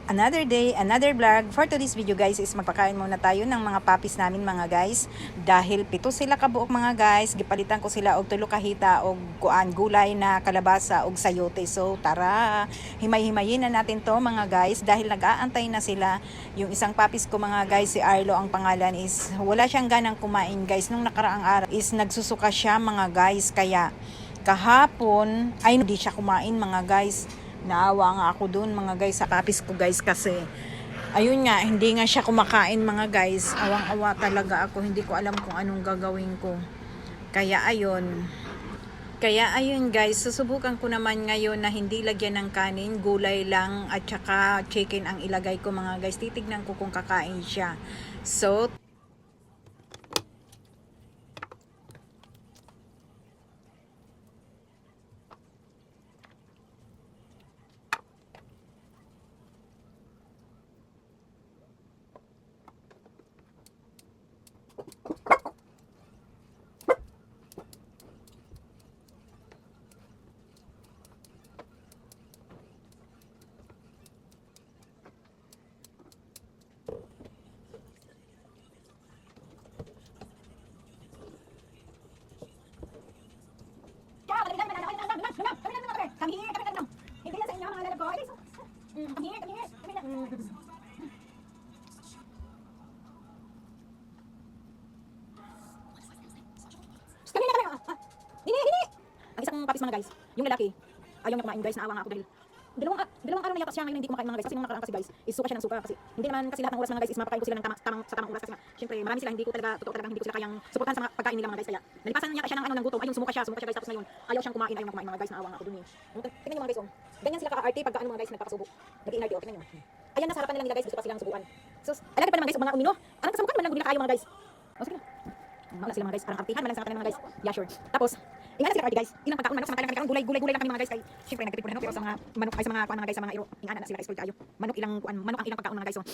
Another day, another vlog. For today's video guys is magpakain muna tayo ng mga papis namin mga guys. Dahil 7 sila kabuok mga guys. Gipalitan ko sila og 3 kahita og kuan gulay na kalabasa og sayote. So tara, himay-himayin na natin to mga guys. Dahil nag-aantay na sila. Yung isang papis ko mga guys, si Arlo ang pangalan, is wala siyang ganang kumain guys. Nung nakaraang araw is nagsusuka siya mga guys. Kaya kahapon ay hindi siya kumain mga guys. Naawa nga ako dun mga guys sa papis ko guys, kasi ayun nga, hindi nga siya kumakain mga guys. Awang-awa talaga ako, hindi ko alam kung anong gagawin ko. Kaya ayun guys, susubukan ko naman ngayon na hindi lagyan ng kanin, gulay lang at saka chicken ang ilagay ko mga guys. Titignan ko kung kakain siya. So come here. Hindi yan sa inyo mga lalagoy. Come here. Hini! Ang isang papis mga guys, yung lalaki, ayaw niya kumain guys, naawa nga ako dahil dalawang araw na yata siya ngayon hindi kumakain mga guys. Kasi nung nakaraan kasi guys, is suka siya ng suka. Kasi hindi naman kasi lahat ng oras mga guys is mapakain ko sila ng tamang oras. Kasi nga, syempre marami sila, hindi ko sila kayang suportahan sa mga pagkain nila mga guys. Kaya nalipasan niya siya ng gutom, ayun sumuka siya guys. Tapos ngayon, ayaw siyang kumain mga guys, naawa nga ako dun eh. Tingnan niyo mga guys, ganyan sila ka-arte pagka mga guys nagpapasubo. Nag-i-inarte, tingnan niyo. Ayan na sa harapan nila guys, gusto pa silang subuan. So, alagad pa naman guys, mga umino. Anong kasabukan man lang nila kayo mga guys. O sige na. Mauna sila mga guys, parang artihan man lang sa kanila mga guys. Yeah, sure. Tapos, ingana sila ka-arte guys. Inang pagkaon manok, samantalang kami gulay lang kami mga guys. Kay syempre nagtipid po na pero sa mga manok ay sa mga kuan mga guys, sa mga iro. Ingana na sila guys, kayo. Manok ang ilang pagkaon mga guys. So,